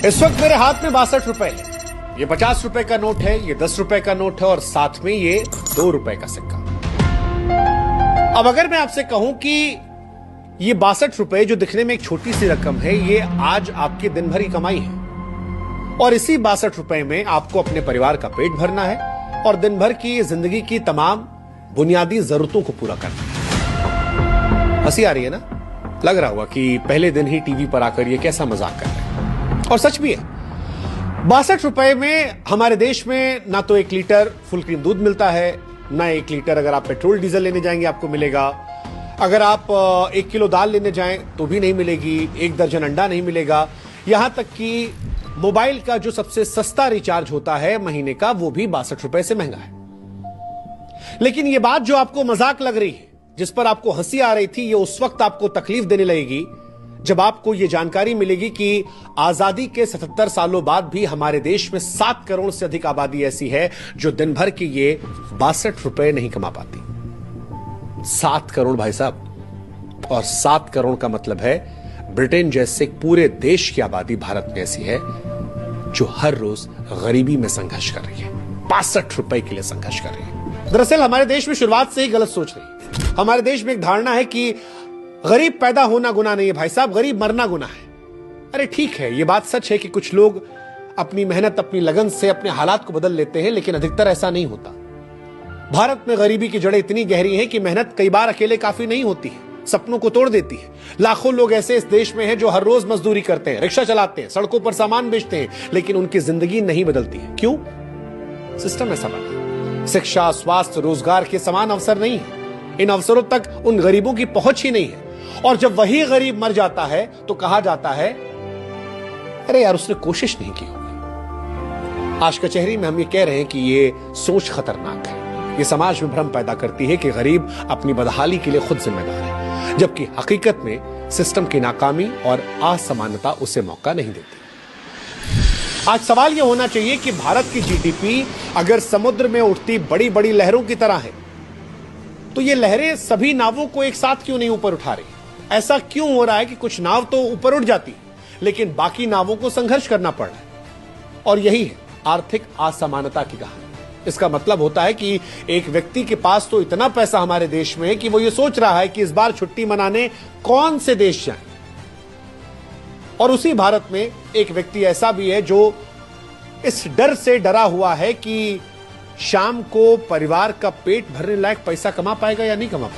इस वक्त मेरे हाथ में 62 रुपए है। ये 50 रुपए का नोट है, ये 10 रुपए का नोट है और साथ में ये 2 रुपए का सिक्का। अब अगर मैं आपसे कहूं कि ये 62 रुपए जो दिखने में एक छोटी सी रकम है, ये आज आपके दिन भर की कमाई है और इसी 62 रुपए में आपको अपने परिवार का पेट भरना है और दिन भर की जिंदगी की तमाम बुनियादी जरूरतों को पूरा करना है। हंसी आ रही है ना? लग रहा होगा कि पहले दिन ही टीवी पर आकर ये कैसा मजाक कर रहे हैं, और सच भी है। 62 रुपए में हमारे देश में ना तो 1 लीटर फुल क्रीम दूध मिलता है, ना 1 लीटर अगर आप पेट्रोल डीजल लेने जाएंगे आपको मिलेगा। अगर आप 1 किलो दाल लेने जाएं तो भी नहीं मिलेगी, 1 दर्जन अंडा नहीं मिलेगा। यहां तक कि मोबाइल का जो सबसे सस्ता रिचार्ज होता है महीने का, वो भी 62 रुपए से महंगा है। लेकिन यह बात जो आपको मजाक लग रही है, जिस पर आपको हंसी आ रही थी, ये उस वक्त आपको तकलीफ देने लगेगी जब आपको यह जानकारी मिलेगी कि आजादी के 77 सालों बाद भी हमारे देश में 7 करोड़ से अधिक आबादी ऐसी है जो दिन भर की ये 62 रुपए नहीं कमा पाती। 7 करोड़ भाई साहब, और 7 करोड़ का मतलब है ब्रिटेन जैसे पूरे देश की आबादी भारत में ऐसी है जो हर रोज गरीबी में संघर्ष कर रही है, 62 रुपए के लिए संघर्ष कर रही है। दरअसल हमारे देश में शुरुआत से ही गलत सोच रही है। हमारे देश में एक धारणा है कि गरीब पैदा होना गुनाह नहीं है भाई साहब, गरीब मरना गुनाह है। अरे ठीक है, यह बात सच है कि कुछ लोग अपनी मेहनत, अपनी लगन से अपने हालात को बदल लेते हैं, लेकिन अधिकतर ऐसा नहीं होता। भारत में गरीबी की जड़ें इतनी गहरी हैं कि मेहनत कई बार अकेले काफी नहीं होती है, सपनों को तोड़ देती है। लाखों लोग ऐसे इस देश में हैं जो हर रोज मजदूरी करते हैं, रिक्शा चलाते हैं, सड़कों पर सामान बेचते हैं, लेकिन उनकी जिंदगी नहीं बदलती है। क्यों? सिस्टम ऐसा बना। शिक्षा, स्वास्थ्य, रोजगार के समान अवसर नहीं है। इन अवसरों तक उन गरीबों की पहुंच ही नहीं है। और जब वही गरीब मर जाता है तो कहा जाता है अरे यार उसने कोशिश नहीं की होगी। आज कचहरी में हम ये कह रहे हैं कि ये सोच खतरनाक है। ये समाज में भ्रम पैदा करती है कि गरीब अपनी बदहाली के लिए खुद जिम्मेदार है, जबकि हकीकत में सिस्टम की नाकामी और असमानता उसे मौका नहीं देती। आज सवाल यह होना चाहिए कि भारत की जीडीपी अगर समुद्र में उठती बड़ी बड़ी लहरों की तरह है, तो ये लहरें सभी नावों को एक साथ क्यों नहीं ऊपर उठा रही? ऐसा क्यों हो रहा है कि कुछ नाव तो ऊपर उठ जाती लेकिन बाकी नावों को संघर्ष करना पड़ रहा है? और यही है आर्थिक असमानता की कहानी। इसका मतलब होता है कि एक व्यक्ति के पास तो इतना पैसा हमारे देश में है कि वो ये सोच रहा है कि इस बार छुट्टी मनाने कौन से देश जाएं। और उसी भारत में एक व्यक्ति ऐसा भी है जो इस डर से डरा हुआ है कि शाम को परिवार का पेट भरने लायक पैसा कमा पाएगा या नहीं कमा पाएगा।